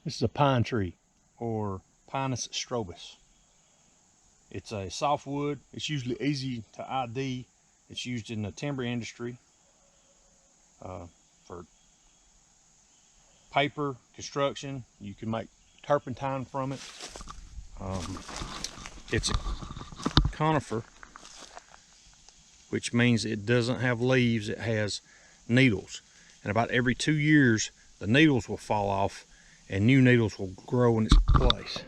This is a pine tree, or Pinus strobus. It's a softwood. It's usually easy to ID. It's used in the timber industry for paper, construction. You can make turpentine from it. It's a conifer, which means it doesn't have leaves, it has needles. And about every 2 years, the needles will fall off and new needles will grow in its place.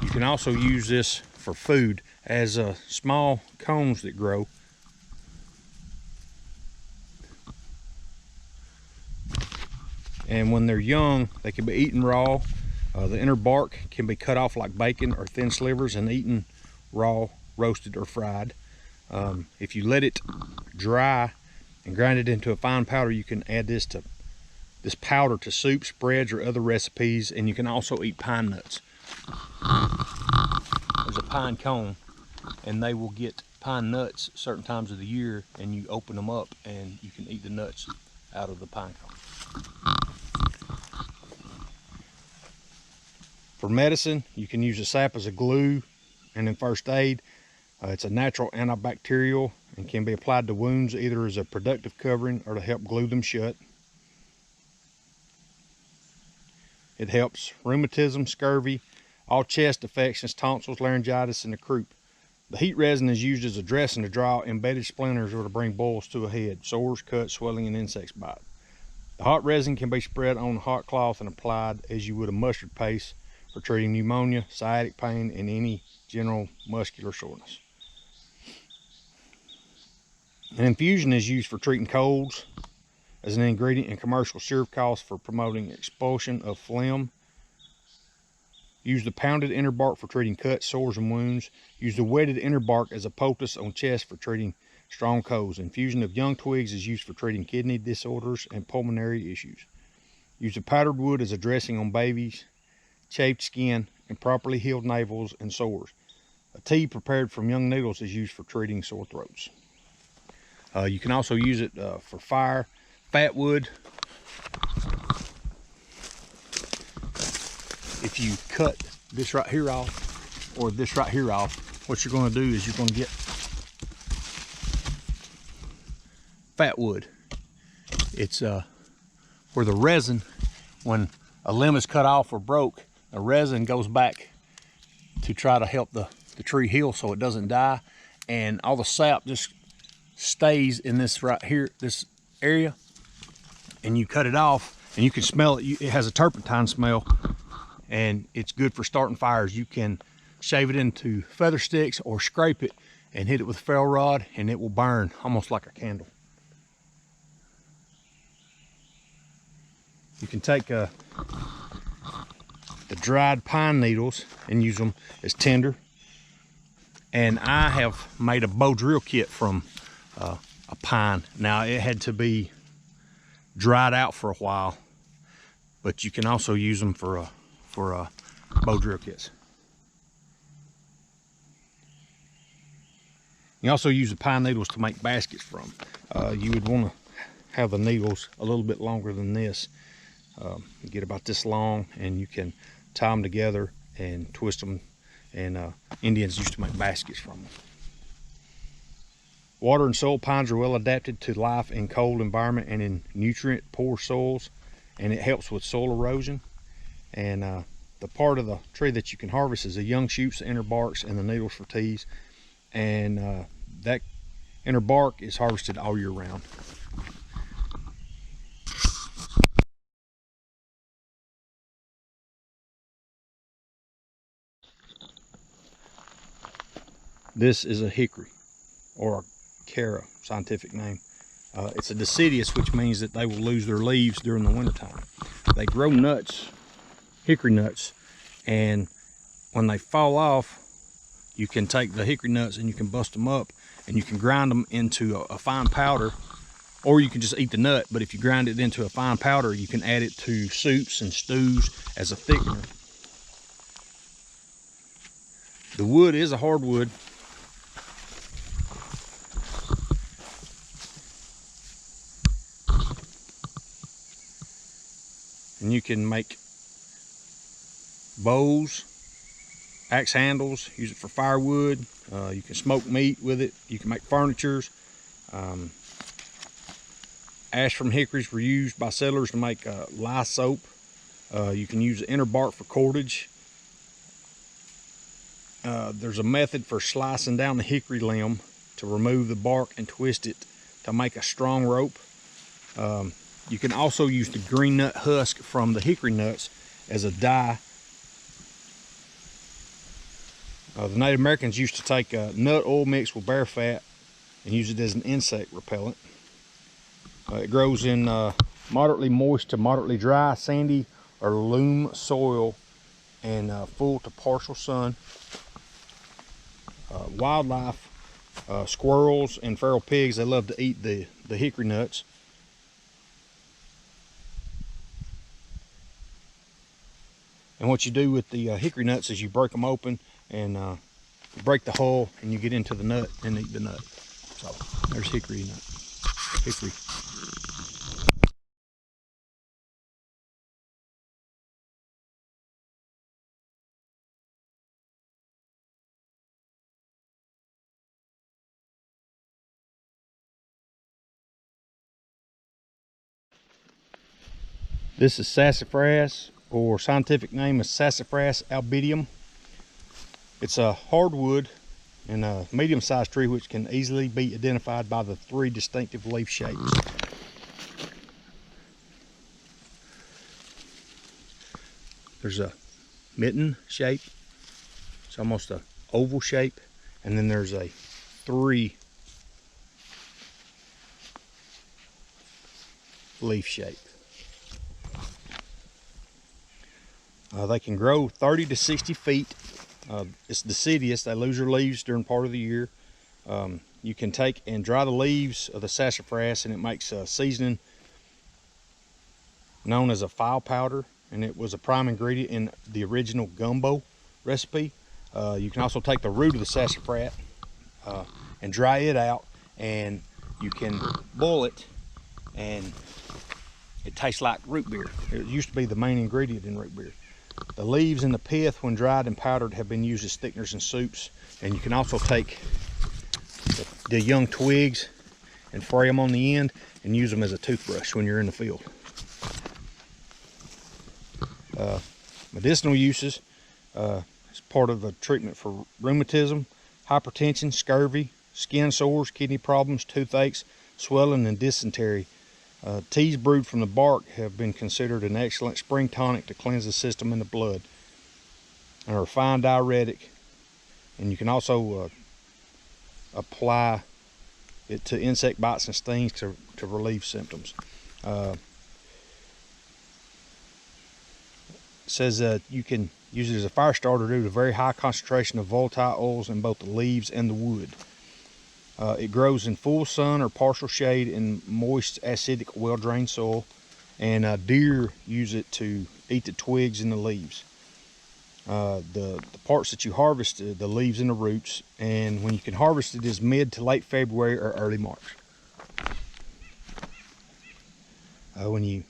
You can also use this for food as small cones that grow. And when they're young, they can be eaten raw. The inner bark can be cut off like bacon or thin slivers and eaten raw, roasted, or fried. If you let it dry and grind it into a fine powder, you can add this powder to soups, breads, or other recipes, and you can also eat pine nuts. There's a pine cone, and they will get pine nuts certain times of the year, and you open them up and you can eat the nuts out of the pine cone. For medicine, you can use the sap as a glue and in first aid. It's a natural antibacterial and can be applied to wounds either as a productive covering or to help glue them shut. It helps rheumatism, scurvy, all chest affections, tonsils, laryngitis, and the croup. The heat resin is used as a dressing to draw embedded splinters or to bring boils to a head, sores, cuts, swelling, and insect bite. The hot resin can be spread on a hot cloth and applied as you would a mustard paste for treating pneumonia, sciatic pain, and any general muscular soreness. An infusion is used for treating colds as an ingredient in commercial syrup costs for promoting expulsion of phlegm. Use the pounded inner bark for treating cuts, sores, and wounds. Use the wetted inner bark as a poultice on chest for treating strong colds. Infusion of young twigs is used for treating kidney disorders and pulmonary issues. Use the powdered wood as a dressing on babies, chafed skin, and properly healed navels and sores. A tea prepared from young needles is used for treating sore throats. You can also use it for fire. Fat wood, if you cut this right here off or this right here off, what you're going to do is you're going to get fat wood. It's where the resin, when a limb is cut off or broke, the resin goes back to try to help the tree heal so it doesn't die, and all the sap just stays in this right here, this area, and you cut it off and you can smell it. It has a turpentine smell, and it's good for starting fires. You can shave it into feather sticks or scrape it and hit it with a ferro rod, and it will burn almost like a candle. You can take the dried pine needles and use them as tinder. And I have made a bow drill kit from a pine. Now, it had to be dried out for a while, but you can also use them for bow drill kits. You also use the pine needles to make baskets from. You would want to have the needles a little bit longer than this. You get about this long, and you can tie them together and twist them, and Indians used to make baskets from them. Water and soil pines are well adapted to life in cold environment and in nutrient poor soils, and it helps with soil erosion. And the part of the tree that you can harvest is the young shoots, the inner barks, and the needles for teas. And that inner bark is harvested all year round. This is a hickory, or a Cara, scientific name. It's a deciduous, which means that they will lose their leaves during the wintertime. They grow nuts, hickory nuts, and when they fall off, you can take the hickory nuts and you can bust them up and you can grind them into a fine powder, or you can just eat the nut. But if you grind it into a fine powder, you can add it to soups and stews as a thickener. The wood is a hardwood. and you can make bows, axe handles, use it for firewood. You can smoke meat with it. You can make furnitures. Ash from hickories were used by settlers to make lye soap. You can use the inner bark for cordage. There's a method for slicing down the hickory limb to remove the bark and twist it to make a strong rope. You can also use the green nut husk from the hickory nuts as a dye. The Native Americans used to take nut oil mixed with bear fat and use it as an insect repellent. It grows in moderately moist to moderately dry, sandy, or loam soil, and full to partial sun. Wildlife, squirrels and feral pigs, they love to eat the hickory nuts. And what you do with the hickory nuts is you break them open and break the hull, and you get into the nut and eat the nut. So there's hickory nut. Hickory. This is sassafras, or scientific name is Sassafras albidum. It's a hardwood and a medium-sized tree which can easily be identified by the 3 distinctive leaf shapes. There's a mitten shape, it's almost an oval shape, and then there's a 3 leaf shape. They can grow 30 to 60 feet. It's deciduous. They lose their leaves during part of the year. You can take and dry the leaves of the sassafras, and it makes a seasoning known as a file powder, and it was a prime ingredient in the original gumbo recipe. You can also take the root of the sassafras and dry it out, and you can boil it, and it tastes like root beer. It used to be the main ingredient in root beer. The leaves and the pith, when dried and powdered, have been used as thickeners in soups. And you can also take the young twigs and fray them on the end and use them as a toothbrush when you're in the field. Medicinal uses, as part of the treatment for rheumatism, hypertension, scurvy, skin sores, kidney problems, toothaches, swelling, and dysentery. Teas brewed from the bark have been considered an excellent spring tonic to cleanse the system and the blood, and are a fine diuretic. And you can also apply it to insect bites and stings to relieve symptoms. It says you can use it as a fire starter due to very high concentration of volatile oils in both the leaves and the wood. It grows in full sun or partial shade in moist, acidic, well-drained soil, and deer use it to eat the twigs and the leaves. The parts that you harvest, the leaves and the roots, and when you can harvest it is mid to late February or early March. When you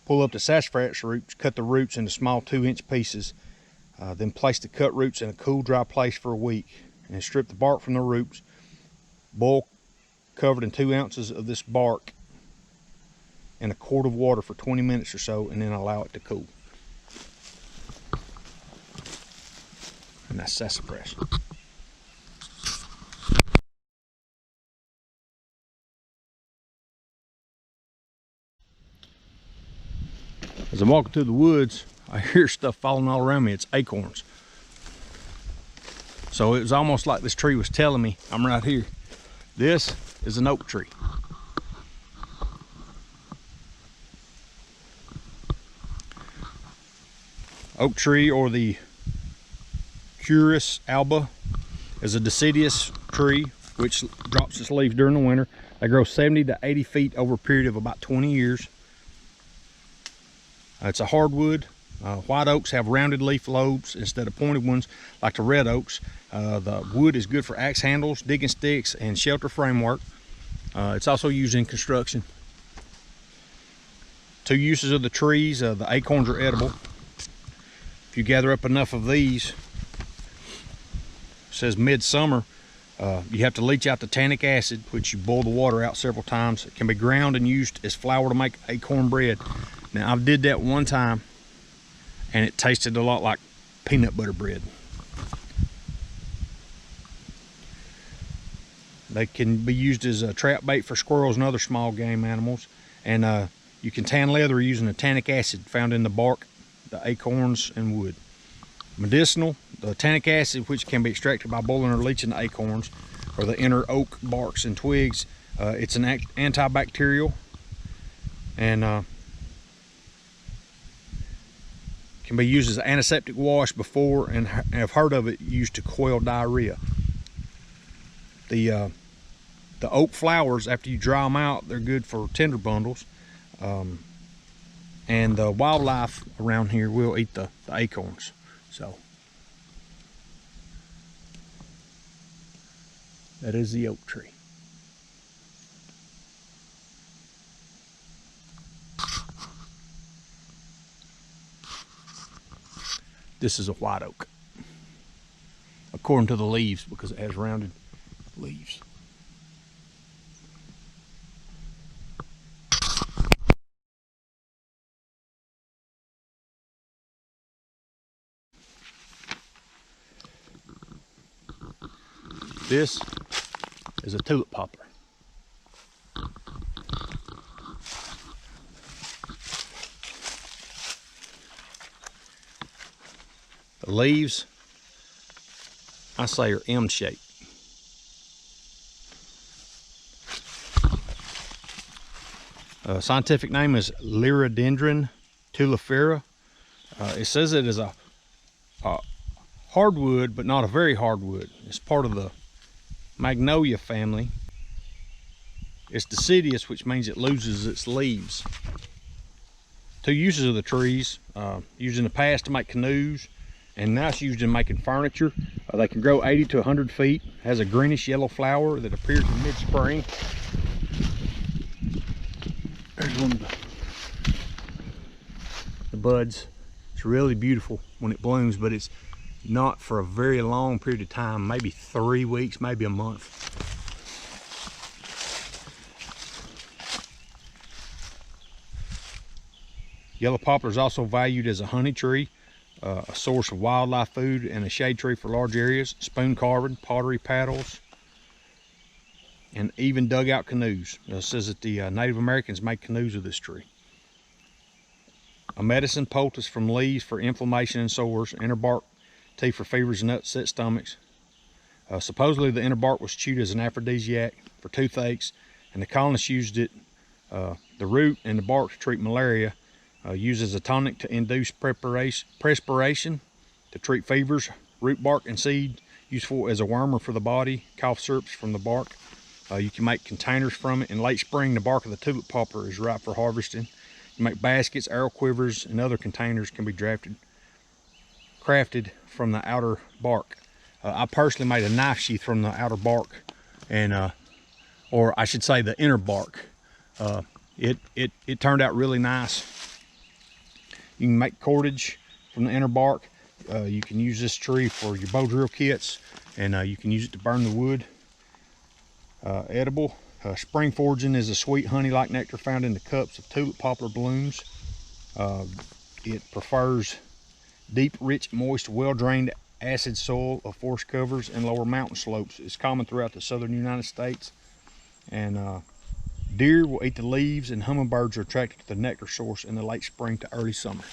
pull up the sassafras roots, cut the roots into small 2-inch pieces, then place the cut roots in a cool, dry place for a week, and strip the bark from the roots. Boil covered in 2 ounces of this bark in a quart of water for 20 minutes or so, and then allow it to cool. And that's sassafras. As I'm walking through the woods, I hear stuff falling all around me. It's acorns. So it was almost like this tree was telling me, I'm right here. This is an oak tree. Oak tree, or the Quercus alba, is a deciduous tree which drops its leaves during the winter. They grow 70 to 80 feet over a period of about 20 years. It's a hardwood. White oaks have rounded leaf lobes instead of pointed ones like the red oaks. The wood is good for axe handles, digging sticks, and shelter framework. It's also used in construction. Two uses of the trees. The acorns are edible. If you gather up enough of these, it says midsummer, you have to leach out the tannic acid, which you boil the water out several times. It can be ground and used as flour to make acorn bread. Now, I did that one time, and it tasted a lot like peanut butter bread. They can be used as a trap bait for squirrels and other small game animals. And you can tan leather using the tannic acid found in the bark, the acorns, and wood. Medicinal, the tannic acid, which can be extracted by boiling or leaching the acorns or the inner oak barks and twigs. It's an antibacterial, and can be used as an antiseptic wash before, and have heard of it used to quell diarrhea. The oak flowers, after you dry them out, they're good for tinder bundles. And the wildlife around here will eat the acorns. So that is the oak tree. This is a white oak, according to the leaves, because it has rounded leaves. This is a tulip poplar. The leaves, I say, are M-shaped. Scientific name is Liriodendron tulipifera. It says it is a hardwood, but not a very hardwood. It's part of the Magnolia family. It's deciduous, which means it loses its leaves. Two uses of the trees: used in the past to make canoes, and now it's used in making furniture. They can grow 80 to 100 feet. Has a greenish yellow flower that appears in mid-spring. There's one of the buds. It's really beautiful when it blooms, but it's not for a very long period of time, maybe 3 weeks, maybe a month. Yellow poplar is also valued as a honey tree, a source of wildlife food, and a shade tree for large areas, spoon carving, pottery paddles, and even dugout canoes. It says that the Native Americans make canoes of this tree. A medicine poultice from leaves for inflammation and sores, inner bark tea for fevers and upset stomachs. Supposedly the inner bark was chewed as an aphrodisiac for toothaches, and the colonists used it, the root and the bark, to treat malaria. Used as a tonic to induce perspiration, to treat fevers. Root, bark, and seed useful as a warmer for the body. Cough syrups from the bark. You can make containers from it. In late spring, the bark of the tulip poplar is ripe for harvesting. You make baskets, arrow quivers, and other containers can be crafted from the outer bark. I personally made a knife sheath from the outer bark, and or I should say the inner bark. It turned out really nice. You can make cordage from the inner bark. You can use this tree for your bow drill kits, and you can use it to burn the wood. Edible. Spring foraging is a sweet honey-like nectar found in the cups of tulip poplar blooms. It prefers deep, rich, moist, well-drained, acid soil of forest covers and lower mountain slopes. It's common throughout the southern United States. And deer will eat the leaves, and hummingbirds are attracted to the nectar source in the late spring to early summer.